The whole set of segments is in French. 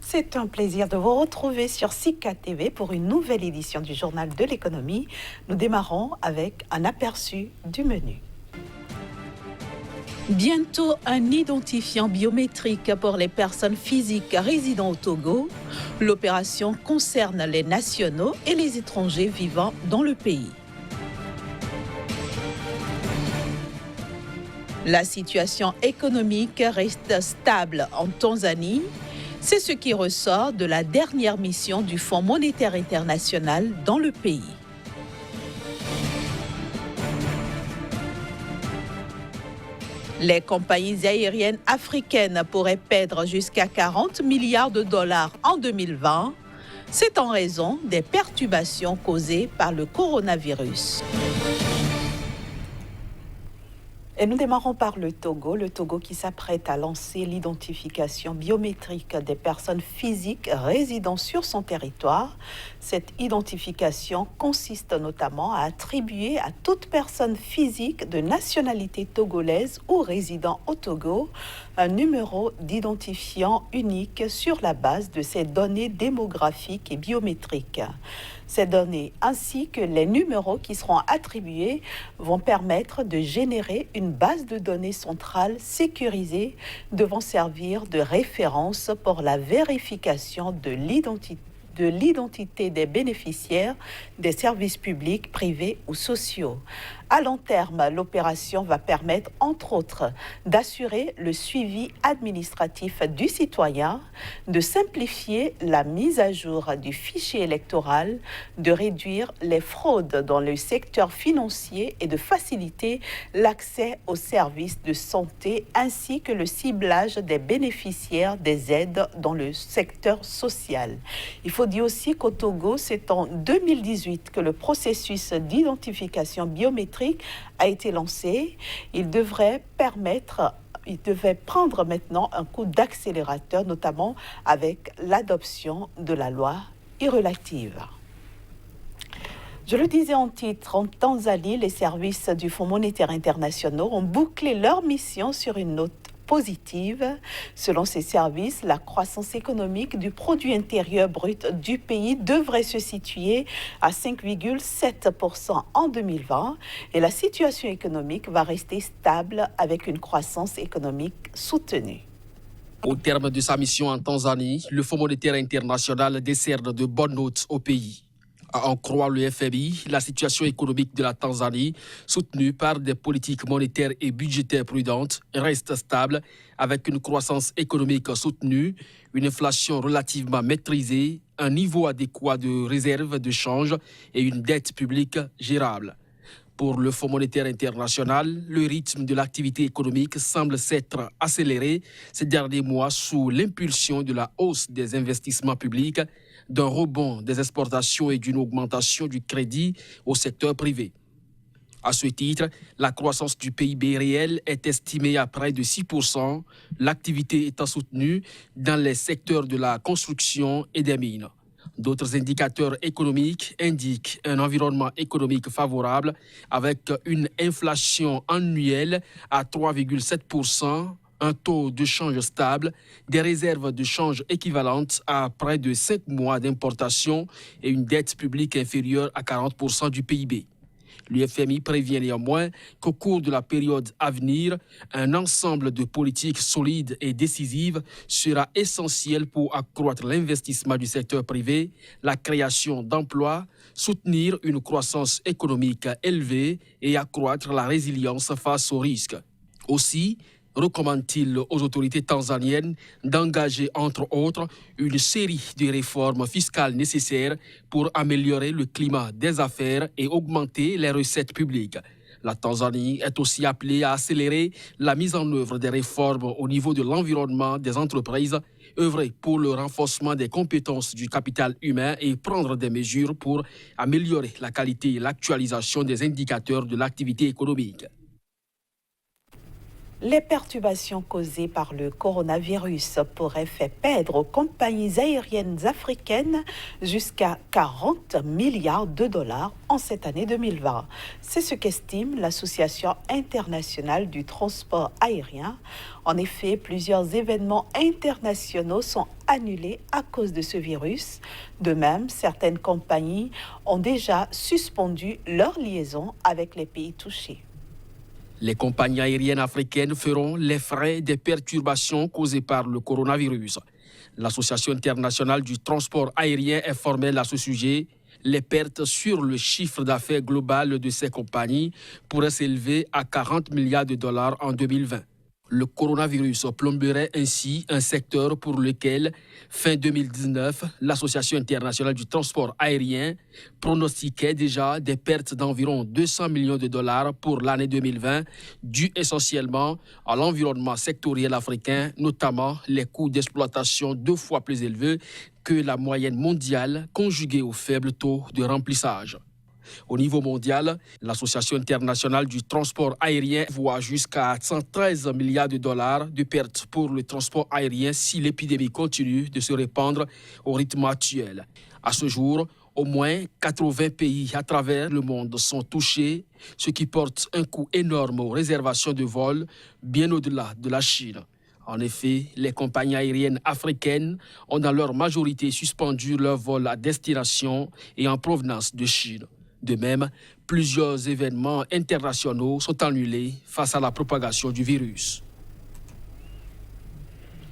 C'est un plaisir de vous retrouver sur Sika TV pour une nouvelle édition du Journal de l'économie. Nous démarrons avec un aperçu du menu. Bientôt un identifiant biométrique pour les personnes physiques résidant au Togo. L'opération concerne les nationaux et les étrangers vivant dans le pays. La situation économique reste stable en Tanzanie. C'est ce qui ressort de la dernière mission du Fonds monétaire international dans le pays. Les compagnies aériennes africaines pourraient perdre jusqu'à 40 milliards de dollars en 2020. C'est en raison des perturbations causées par le coronavirus. Et nous démarrons par le Togo qui s'apprête à lancer l'identification biométrique des personnes physiques résidant sur son territoire. Cette identification consiste notamment à attribuer à toute personne physique de nationalité togolaise ou résidant au Togo un numéro d'identifiant unique sur la base de ses données démographiques et biométriques. Ces données ainsi que les numéros qui seront attribués vont permettre de générer une base de données centrale sécurisée devant servir de référence pour la vérification de l'identité des bénéficiaires des services publics, privés ou sociaux. À long terme, l'opération va permettre, entre autres, d'assurer le suivi administratif du citoyen, de simplifier la mise à jour du fichier électoral, de réduire les fraudes dans le secteur financier et de faciliter l'accès aux services de santé ainsi que le ciblage des bénéficiaires des aides dans le secteur social. Il faut dire aussi qu'au Togo, c'est en 2018 que le processus d'identification biométrique a été lancé. Il devait prendre maintenant un coup d'accélérateur, notamment avec l'adoption de la loi e-relative. Je le disais en titre, en Tanzanie, les services du Fonds monétaire international ont bouclé leur mission sur une note positive. Selon ces services, la croissance économique du produit intérieur brut du pays devrait se situer à 5,7% en 2020 et la situation économique va rester stable avec une croissance économique soutenue. Au terme de sa mission en Tanzanie, le Fonds monétaire international décerne de bonnes notes au pays. À en croire le FMI, la situation économique de la Tanzanie, soutenue par des politiques monétaires et budgétaires prudentes, reste stable avec une croissance économique soutenue, une inflation relativement maîtrisée, un niveau adéquat de réserve de change et une dette publique gérable. Pour le Fonds monétaire international, le rythme de l'activité économique semble s'être accéléré ces derniers mois sous l'impulsion de la hausse des investissements publics, d'un rebond des exportations et d'une augmentation du crédit au secteur privé. À ce titre, la croissance du PIB réel est estimée à près de 6%, l'activité étant soutenue dans les secteurs de la construction et des mines. D'autres indicateurs économiques indiquent un environnement économique favorable avec une inflation annuelle à 3,7%, un taux de change stable, des réserves de change équivalentes à près de 5 mois d'importation et une dette publique inférieure à 40% du PIB. Le FMI prévient néanmoins qu'au cours de la période à venir, un ensemble de politiques solides et décisives sera essentiel pour accroître l'investissement du secteur privé, la création d'emplois, soutenir une croissance économique élevée et accroître la résilience face aux risques. Aussi, recommande-t-il aux autorités tanzaniennes d'engager, entre autres, une série de réformes fiscales nécessaires pour améliorer le climat des affaires et augmenter les recettes publiques. La Tanzanie est aussi appelée à accélérer la mise en œuvre des réformes au niveau de l'environnement des entreprises, œuvrer pour le renforcement des compétences du capital humain et prendre des mesures pour améliorer la qualité et l'actualisation des indicateurs de l'activité économique. Les perturbations causées par le coronavirus pourraient faire perdre aux compagnies aériennes africaines jusqu'à 40 milliards de dollars en cette année 2020. C'est ce qu'estime l'Association internationale du transport aérien. En effet, plusieurs événements internationaux sont annulés à cause de ce virus. De même, certaines compagnies ont déjà suspendu leurs liaisons avec les pays touchés. Les compagnies aériennes africaines feront les frais des perturbations causées par le coronavirus. L'Association internationale du transport aérien est formelle à ce sujet. Les pertes sur le chiffre d'affaires global de ces compagnies pourraient s'élever à 40 milliards de dollars en 2020. Le coronavirus plomberait ainsi un secteur pour lequel, fin 2019, l'Association internationale du transport aérien pronostiquait déjà des pertes d'environ 200 millions de dollars pour l'année 2020, dues essentiellement à l'environnement sectoriel africain, notamment les coûts d'exploitation 2 fois plus élevés que la moyenne mondiale, conjugués au faible taux de remplissage. Au niveau mondial, l'Association internationale du transport aérien voit jusqu'à 113 milliards de dollars de pertes pour le transport aérien si l'épidémie continue de se répandre au rythme actuel. À ce jour, au moins 80 pays à travers le monde sont touchés, ce qui porte un coût énorme aux réservations de vols, bien au-delà de la Chine. En effet, les compagnies aériennes africaines ont dans leur majorité suspendu leurs vols à destination et en provenance de Chine. De même, plusieurs événements internationaux sont annulés face à la propagation du virus.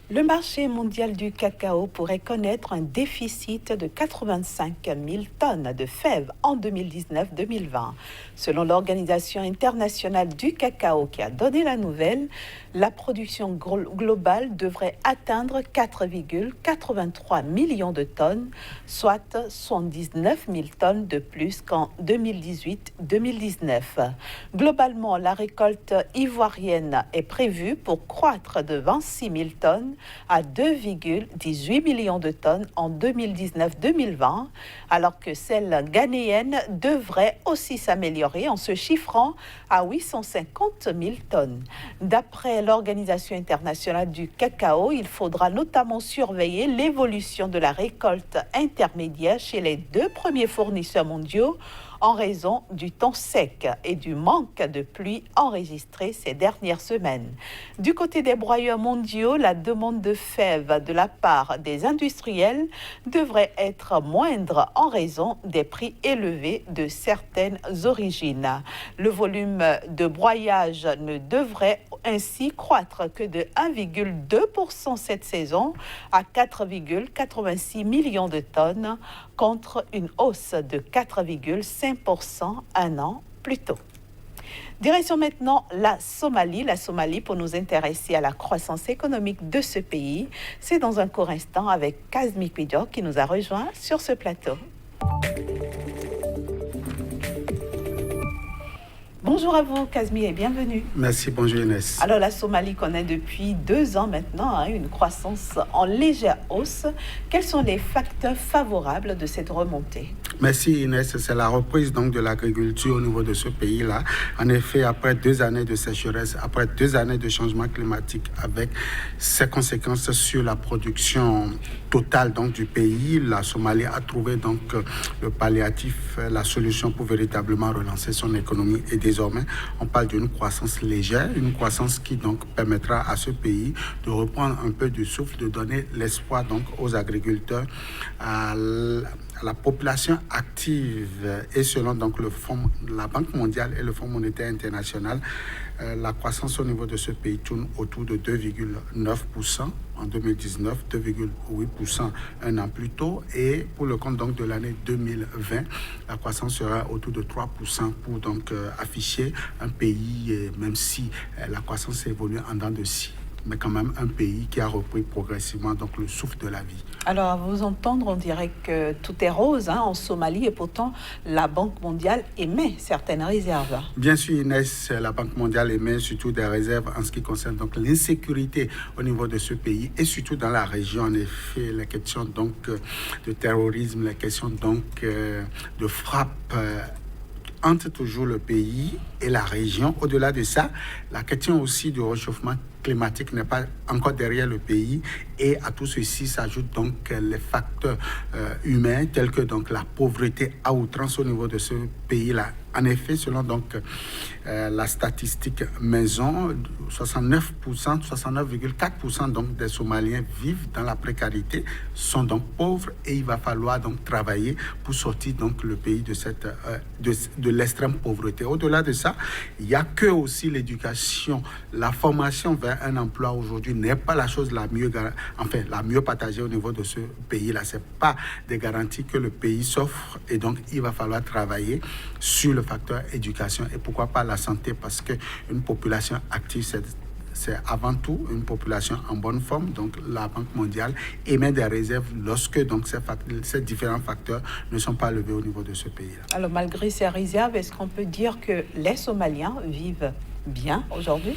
Le marché mondial du cacao pourrait connaître un déficit de 85 000 tonnes de fèves en 2019-2020. Selon l'Organisation internationale du cacao qui a donné la nouvelle, la production globale devrait atteindre 4,83 millions de tonnes, soit 79 000 tonnes de plus qu'en 2018-2019. Globalement, la récolte ivoirienne est prévue pour croître de 26 000 tonnes à 2,18 millions de tonnes en 2019-2020, alors que celle ghanéenne devrait aussi s'améliorer en se chiffrant à 850 000 tonnes. D'après l'Organisation internationale du cacao, il faudra notamment surveiller l'évolution de la récolte intermédiaire chez les 2 premiers fournisseurs mondiaux en raison du temps sec et du manque de pluie enregistré ces dernières semaines. Du côté des broyeurs mondiaux, la demande de fèves de la part des industriels devrait être moindre en raison des prix élevés de certaines origines. Le volume de broyage ne devrait ainsi croître que de 1,2% cette saison à 4,86 millions de tonnes contre une hausse de 4,5% un an plus tôt. Direction maintenant la Somalie. La Somalie pour nous intéresser à la croissance économique de ce pays. C'est dans un court instant avec Kazmi Pidjo qui nous a rejoint sur ce plateau. Bonjour à vous, Kazmi, et bienvenue. Merci, bonjour Inès. Alors, la Somalie connaît depuis 2 ans maintenant une croissance en légère hausse. Quels sont les facteurs favorables de cette remontée? Merci Inès, c'est la reprise donc de l'agriculture au niveau de ce pays-là. En effet, après 2 années de sécheresse, après 2 années de changement climatique avec ses conséquences sur la production totale donc du pays, la Somalie a trouvé donc le palliatif, la solution pour véritablement relancer son économie. Et désormais, on parle d'une croissance légère, une croissance qui donc permettra à ce pays de reprendre un peu du souffle, de donner l'espoir donc aux agriculteurs, à la population active. Et selon donc la Banque mondiale et le Fonds monétaire international, la croissance au niveau de ce pays tourne autour de 2,9% en 2019, 2,8% un an plus tôt. Et pour le compte donc de l'année 2020, la croissance sera autour de 3% pour donc afficher un pays, même si la croissance évolue en dents de scie, mais quand même un pays qui a repris progressivement donc le souffle de la vie. Alors, à vous entendre, on dirait que tout est rose en Somalie et pourtant la Banque mondiale émet certaines réserves. Bien sûr, Inès, la Banque mondiale émet surtout des réserves en ce qui concerne donc l'insécurité au niveau de ce pays et surtout dans la région. En effet, les questions donc de terrorisme, les questions donc de frappe hante toujours le pays et la région. Au-delà de ça, la question aussi du réchauffement climatique n'est pas encore derrière le pays, et à tout ceci s'ajoutent donc les facteurs humains tels que donc la pauvreté à outrance au niveau de ce pays-là. En effet, selon donc la statistique Maison, 69,4% donc des Somaliens vivent dans la précarité, sont donc pauvres, et il va falloir donc travailler pour sortir donc le pays de cette de l'extrême pauvreté. Au-delà de ça, il y a que aussi l'éducation, la formation vers un emploi aujourd'hui n'est pas la chose la mieux partagée au niveau de ce pays-là. C'est pas des garanties que le pays s'offre, et donc il va falloir travailler sur le facteur éducation, et pourquoi pas la santé, parce que une population active, c'est avant tout une population en bonne forme. Donc la Banque mondiale émet des réserves lorsque donc ces différents facteurs ne sont pas levés au niveau de ce pays-là. Alors malgré ces réserves, est-ce qu'on peut dire que les Somaliens vivent bien aujourd'hui?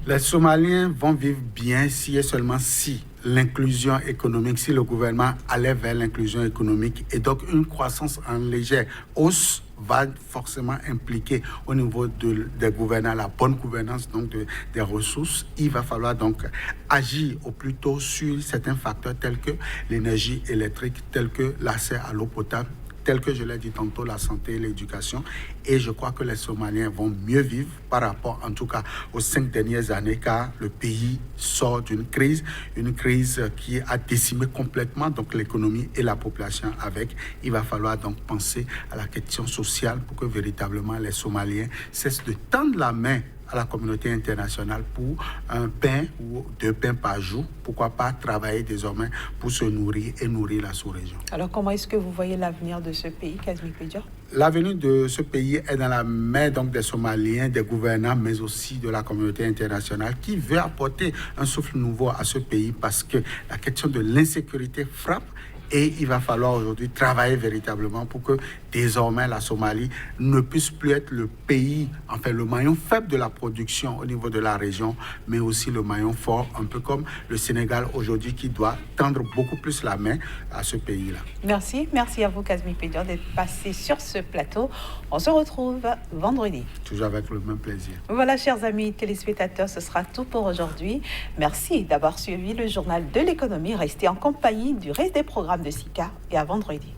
Les Somaliens vont vivre bien si et seulement si l'inclusion économique, si le gouvernement allait vers l'inclusion économique, et donc une croissance en légère hausse va forcément impliquer au niveau des gouvernants la bonne gouvernance donc des ressources. Il va falloir donc agir au plus tôt sur certains facteurs tels que l'énergie électrique, tels que l'accès à l'eau potable, tel que je l'ai dit tantôt, la santé et l'éducation. Et je crois que les Somaliens vont mieux vivre par rapport, en tout cas, aux 5 dernières années, car le pays sort d'une crise, une crise qui a décimé complètement donc l'économie et la population avec. Il va falloir donc penser à la question sociale pour que véritablement les Somaliens cessent de tendre la main à la communauté internationale pour un pain ou 2 pains par jour. Pourquoi pas travailler désormais pour se nourrir et nourrir la sous-région. Alors comment est-ce que vous voyez l'avenir de ce pays, Kazmi Pedior? L'avenir de ce pays est dans la main donc des Somaliens, des gouvernants, mais aussi de la communauté internationale qui veut apporter un souffle nouveau à ce pays, parce que la question de l'insécurité frappe. Et il va falloir aujourd'hui travailler véritablement pour que désormais la Somalie ne puisse plus être le pays, enfin le maillon faible de la production au niveau de la région, mais aussi le maillon fort, un peu comme le Sénégal aujourd'hui qui doit tendre beaucoup plus la main à ce pays-là. Merci à vous Kazmi Pedior d'être passé sur ce plateau. On se retrouve vendredi. Toujours avec le même plaisir. Voilà, chers amis téléspectateurs, ce sera tout pour aujourd'hui. Merci d'avoir suivi le journal de l'économie. Restez en compagnie du reste des programmes de SICA, et à vendredi.